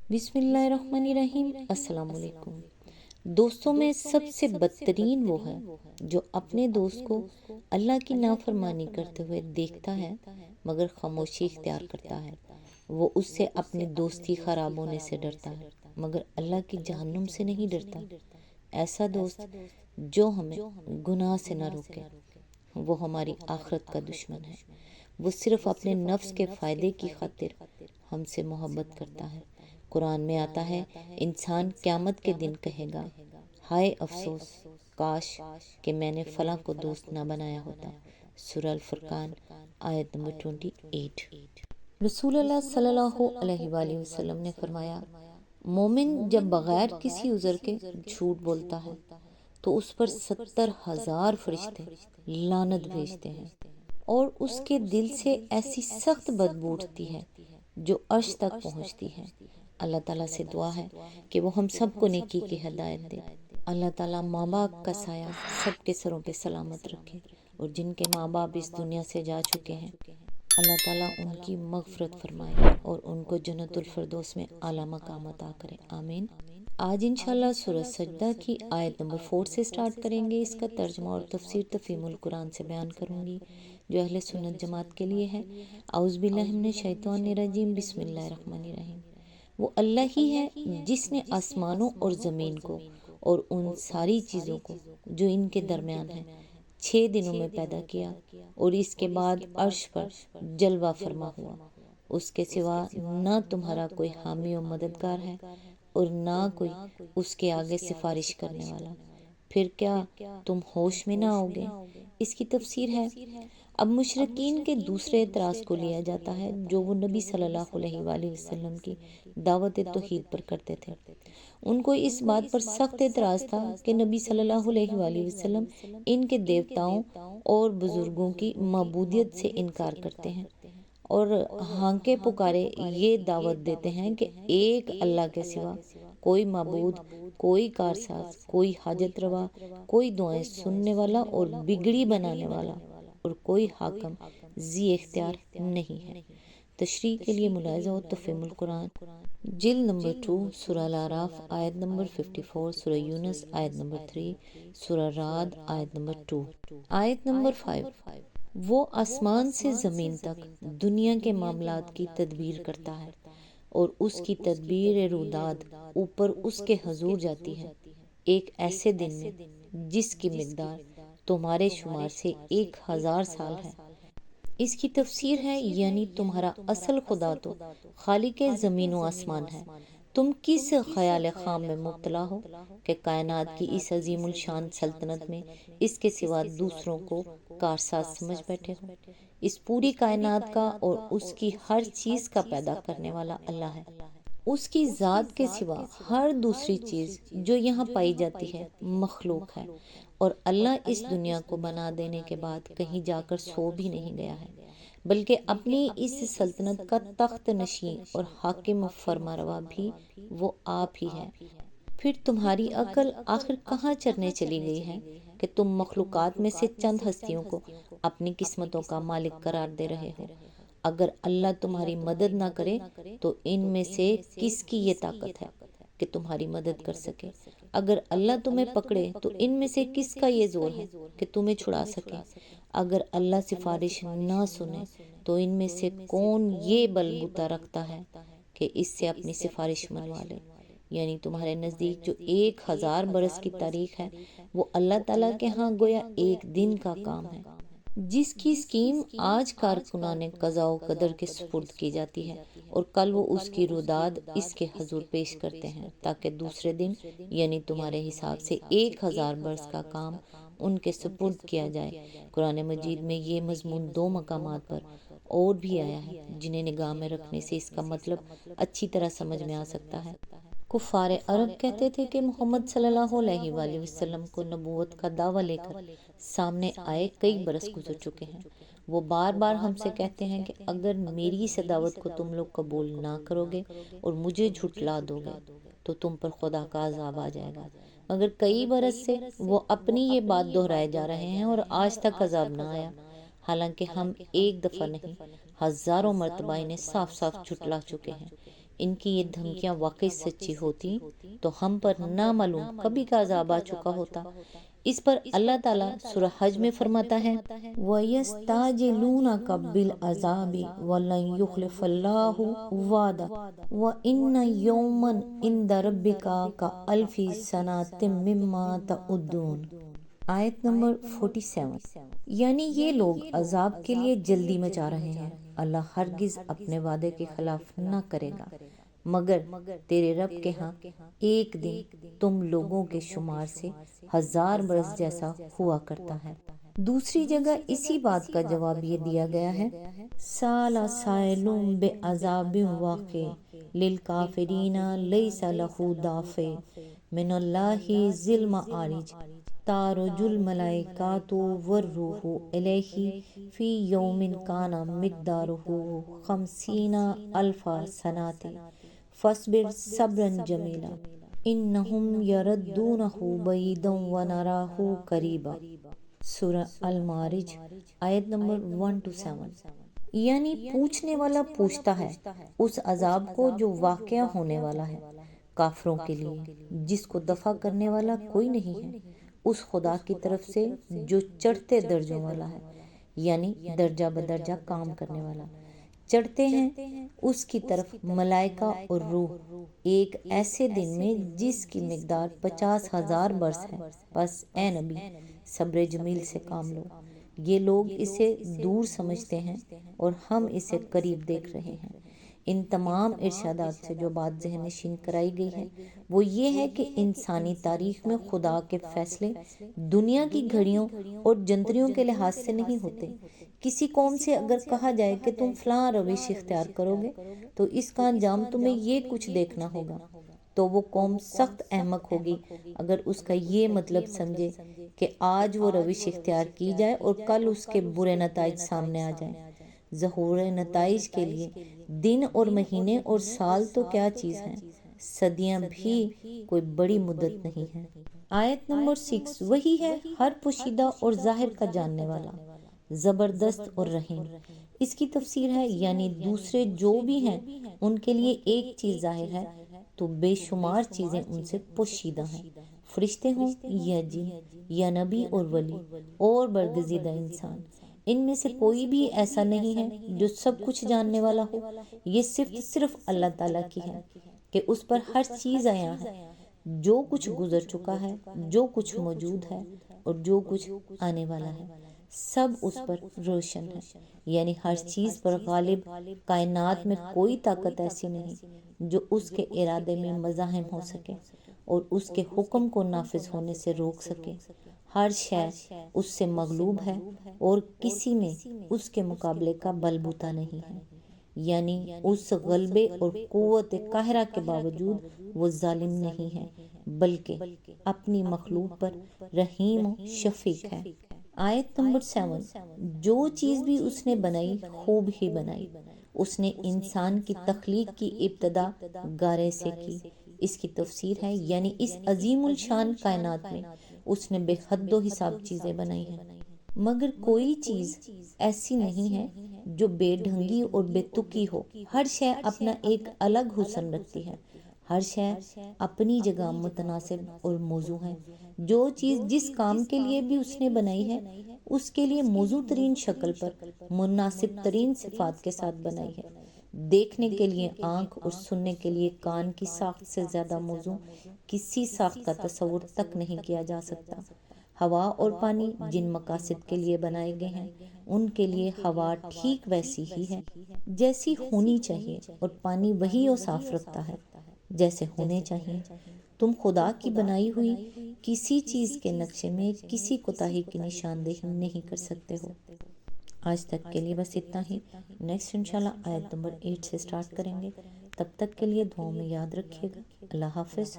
بسم اللہ الرحمن الرحیم۔ السلام علیکم دوستوں، میں سب سے بدترین وہ ہے جو اپنے دوست کو اللہ کی نافرمانی کرتے ہوئے دیکھتا ہے مگر خاموشی اختیار کرتا ہے۔ وہ اس سے اپنی دوستی خراب ہونے سے ڈرتا ہے مگر اللہ کی جہنم سے نہیں ڈرتا۔ ایسا دوست جو ہمیں گناہ سے نہ روکے وہ ہماری آخرت کا دشمن ہے۔ وہ صرف اپنے نفس کے فائدے کی خاطر ہم سے محبت کرتا ہے۔ قرآن میں آتا ہے، انسان قیامت کے دن کہے گا، ہائے افسوس، کاش کہ میں نے فلاں کو دوست نہ بنایا ہوتا۔ سورہ الفرقان آیت نمبر 28۔ رسول اللہ صلی اللہ علیہ وآلہ وسلم نے فرمایا، مومن جب بغیر کسی عذر کے جھوٹ بولتا ہے تو اس پر 70,000 فرشتے لعنت بھیجتے ہیں اور اس کے دل سے ایسی سخت بدبو اٹھتی ہے جو عرش تک پہنچتی ہے۔ اللہ تعالیٰ سے دعا ہے کہ وہ ہم سب کو نیکی کی ہدایت دے۔ اللہ تعالیٰ ماں باپ کا سایہ سب کے سروں پہ سلامت رکھے، اور جن کے ماں باپ اس دنیا سے جا چکے ہیں اللہ تعالیٰ ان کی مغفرت فرمائے اور ان کو جنت الفردوس میں اعلیٰ مقام عطا کرے، آمین۔ آج انشاءاللہ سورہ سجدہ کی آیت نمبر 4 سے سٹارٹ کریں گے۔ اس کا ترجمہ اور تفسیر تفہیم القرآن سے بیان کروں گی جو اہل سنت جماعت کے لیے ہے۔ اعوذ باللہ من الشیطان الرجیم، بسم اللہ الرحمن الرحیم۔ وہ اللہ ہی ہے جس نے آسمانوں اور زمین کو اور ان ساری چیزوں کو جو ان کے درمیان ہیں 6 دنوں میں پیدا کیا اور اس کے بعد عرش پر جلوہ فرما ہوا۔ اس کے سوا نہ تمہارا کوئی حامی و مددگار ہے اور نہ کوئی اس کے آگے سفارش کرنے والا۔ پھر کیا تم ہوش میں نہ آؤگے؟ اس کی تفسیر ہے، اب مشرکین کے دوسرے اعتراض کو لیا جاتا ہے جو وہ نبی صلی اللہ علیہ وآلہ وسلم کی دعوت توحید پر کرتے تھے۔ ان کو اس بات پر سخت اعتراض تھا کہ نبی صلی اللہ علیہ وآلہ وسلم ان کے دیوتاؤں اور بزرگوں کی معبودیت سے انکار کرتے ہیں اور ہانکے پکارے یہ دعوت دیتے ہیں کہ ایک اللہ کے سوا کوئی معبود، کوئی کارساز، کوئی حاجت روا، کوئی دعائیں سننے والا اور بگڑی بنانے والا اور کوئی حاکم ذی اختیار نہیں ہے۔ تشریح کے لیے ملاحظہ و تفہیم القرآن، جلد نمبر 2، سورہ الاعراف آیت نمبر 54، سورہ یونس آیت نمبر 3، سورہ رعد آیت نمبر 2۔ آیت نمبر 5، وہ آسمان سے زمین تک دنیا کے معاملات کی تدبیر کرتا ہے اور اس کی تدبیر روداد اوپر اس کے حضور جاتی ہے ایک ایسے دن میں جس کی مقدار تمہارے شمار سے 1000 سال ہے۔ اس کی تفسیر ہے، یعنی تمہارا اصل خدا تو خالق زمین و آسمان ہے، تم کس خیال خام میں مبتلا ہو کہ کائنات کی اس عظیم الشان سلطنت میں اس کے سوا دوسروں کو کارساز سمجھ بیٹھے ہو۔ اس پوری کائنات کا اور اس کی ہر چیز کا پیدا کرنے والا اللہ ہے۔ اس کی ذات کے سوا ہر دوسری چیز جو یہاں پائی جاتی ہے مخلوق ہے، اور اللہ اس دنیا کو بنا دینے کے بعد کہیں جا کر سو بھی نہیں گیا ہے بلکہ اپنی اس سلطنت کا تخت نشین اور حاکم فرما روا بھی وہ آپ ہی ہے۔ پھر تمہاری عقل آخر کہاں چرنے چلی گئی ہے کہ تم مخلوقات میں سے چند ہستیوں کو اپنی قسمتوں کا مالک قرار دے رہے ہو؟ اگر اللہ تمہاری مدد نہ کرے تو ان میں سے کس کی یہ طاقت ہے کہ تمہاری مدد کر سکے؟ اگر اللہ تمہیں پکڑے تو ان میں سے کس کا یہ زور ہے کہ تمہیں چھڑا سکے؟ اگر اللہ سفارش نہ سنے تو ان میں سے کون یہ بل بوتا رکھتا ہے کہ اس سے اپنی سفارش منوا لے؟ یعنی تمہارے نزدیک جو 1000 برس کی تاریخ ہے وہ اللہ تعالیٰ کے ہاں گویا ایک دن کا کام ہے، جس کی اسکیم آج کارکنان قضاء و قدر کے سپرد کی جاتی ہے اور کل وہ اس کی روداد اس کے حضور پیش کرتے ہیں تاکہ دوسرے دن یعنی تمہارے حساب سے 1000 برس کا کام ان کے سپرد کیا جائے۔ قرآن مجید میں یہ مضمون 2 مقامات پر اور بھی آیا ہے جنہیں نگاہ میں رکھنے سے اس کا مطلب اچھی طرح سمجھ میں آ سکتا ہے۔ کفار عرب کہتے تھے کہ محمد صلی اللہ علیہ وآلہ وسلم کو نبوت کا دعویٰ لے کر سامنے آئے کئی برس گزر چکے ہیں۔ وہ بار بار ہم سے کہتے ہیں کہ اگر میری اس دعوت کو تم لوگ قبول نہ کرو گے اور مجھے جھٹلا دو گے تو تم پر خدا کا عذاب آ جائے گا، مگر کئی برس سے وہ اپنی یہ بات دہرائے جا رہے ہیں اور آج تک عذاب نہ آیا، حالانکہ ہم ایک دفعہ نہیں ہزاروں مرتبہ انہیں صاف صاف جھٹلا چکے ہیں۔ ان کی یہ دھمکیاں واقعی سچی ہوتی تو ہم پر نامعلوم کبھی کا عذاب آ چکا ہوتا۔ اس پر اللہ تعالیٰ سورہ حج میں فرماتا ہے وَيَسْتَعْجِلُونَكَ بِالْعَذَابِ وَلَن يُخْلِفَ اللَّهُ وَعْدَهُ وَإِنَّ يَوْمًا عِندَ رَبِّكَ كَأَلْفِ سَنَةٍ مِّمَّا تَعُدُّونَ۔ آیت نمبر 47، یعنی یہ لوگ عذاب کے لیے جلدی مچا رہے ہیں، اللہ ہرگز اپنے وعدے کے خلاف نہ کرے گا، مگر تیرے رب کے ہاں ایک دن تم لوگوں کے شمار سے 1000 برس جیسا ہوا کرتا ہے۔ دوسری جگہ اسی بات کا جواب یہ دیا گیا ہے سَأَلَ سَائِلٌ بِعَذَابٍ وَاقِعٍ لِلْكَافِرِينَ لَيْسَ لَهُ دَافِعٌ مِّنَ اللَّهِ ذِي الْمَعَارِجِ تَعْرُجُ الْمَلَائِكَةُ وَالرُّوحُ إِلَيْهِ فِي يَوْمٍ كَانَ مِقْدَارُهُ 50,000 سَنَةٍ فَاصْبِرْ صَبْرًا جَمِيلًا إِنَّهُمْ يَرَدُّونَهُ بَعِيدًا وَنَرَاهُ قَرِيبًا۔ سورہ المعارج آیت نمبر 1-7۔ یعنی پوچھنے والا پوچھتا ہے اس عذاب کو جو واقعہ ہونے والا ہے کافروں کے لیے، جس کو دفع کرنے والا کوئی نہیں ہے، اس خدا کی طرف سے جو چڑھتے درجوں والا ہے، یعنی درجہ بدرجہ کام کرنے والا۔ چڑھتے ہیں اس کی طرف ملائکہ اور روح ایک ایسے دن میں جس کی مقدار 50,000 برس ہے۔ بس اے نبی صبر جمیل سے کام لو۔ یہ لوگ اسے دور سمجھتے ہیں اور ہم اسے قریب دیکھ رہے ہیں۔ ان تمام ارشادات سے جو بات ذہن نشین کرائی گئی ہے وہ یہ ہے کہ انسانی تاریخ میں خدا کے فیصلے دنیا کی گھڑیوں اور جنتریوں کے لحاظ سے نہیں ہوتے۔ کسی قوم سے اگر کہا جائے کہ تم فلاں روش اختیار کرو گے تو اس کا انجام تمہیں یہ کچھ دیکھنا ہوگا، تو وہ قوم سخت احمق ہوگی اگر اس کا یہ مطلب سمجھے کہ آج وہ روش اختیار کی جائے اور کل اس کے برے نتائج سامنے آ جائیں۔ ظہور نتائج کے لیے دن اور مہینے اور سال تو کیا چیز ہیں، صدیاں بھی کوئی بڑی مدت نہیں ہے۔ آیت نمبر 6، وہی ہے ہر پوشیدہ اور ظاہر کا جاننے والا، زبردست اور رحیم۔ اس کی تفسیر ہے یعنی دوسرے جو بھی ہیں ان کے لیے ایک چیز ظاہر ہے تو بے شمار چیزیں ان سے پوشیدہ ہیں، فرشتے ہوں یا جن یا نبی اور ولی اور برگزیدہ انسان، ان میں سے کوئی بھی ایسا نہیں ہے جو سب کچھ جاننے والا ہو۔ یہ صرف اللہ تعالیٰ کی ہے کہ اس پر ہر چیز عیاں ہے، جو کچھ گزر چکا ہے، جو کچھ موجود ہے اور جو کچھ آنے والا ہے، سب اس پر روشن ہے۔ یعنی ہر چیز پر غالب، کائنات میں کوئی طاقت ایسی نہیں جو اس کے ارادے میں مزاحم ہو سکے اور اس کے حکم کو نافذ ہونے سے روک سکے۔ ہر شے اس سے مغلوب ہے اور کسی میں اس کے مقابلے کا بلبوتا نہیں ہے۔ یعنی اس غلبے اور قوت قاہرہ کے باوجود وہ ظالم نہیں ہے بلکہ اپنی مخلوق پر رحیم و شفیق ہے۔ آیت نمبر 7، جو چیز بھی اس نے بنائی خوب ہی بنائی۔ اس نے انسان کی تخلیق کی ابتدا گارے سے کی۔ اس کی تفسیر ہے یعنی اس عظیم الشان کائنات میں اس نے بے حد و حساب چیزیں بنائی ہیں، مگر کوئی چیز ایسی نہیں ہے جو بے ڈھنگی اور بے تکی ہو۔ ہر شے اپنا ایک الگ حسن رکھتی ہے، ہر شے اپنی جگہ متناسب اور موزوں ہے۔ جو چیز جس کام کے لیے بھی اس نے بنائی ہے اس کے لیے موزوں ترین شکل پر مناسب ترین صفات کے ساتھ بنائی ہے۔ دیکھنے کے لیے آنکھ اور سننے کے لیے کان کی ساخت سے زیادہ موزوں کسی ساخت کا تصور تک نہیں کیا جا سکتا۔ ہوا اور پانی جن مقاصد کے لیے بنائے گئے ہیں ان کے لیے ہوا ٹھیک ویسی ہی ہے جیسی ہونی چاہیے اور پانی وہی وہ صاف رکھتا ہے جیسے ہونے چاہیے۔ تم خدا کی بنائی ہوئی کسی چیز کے نقشے میں کسی کوتاہی کی نشاندہی نہیں کر سکتے ہو۔ آج تک کے لیے بس اتنا ہی۔ نیکسٹ انشاءاللہ آیت نمبر 8 سے سٹارٹ کریں گے۔ تب تک کے لیے دعاؤں میں یاد رکھیے گا۔ اللہ حافظ۔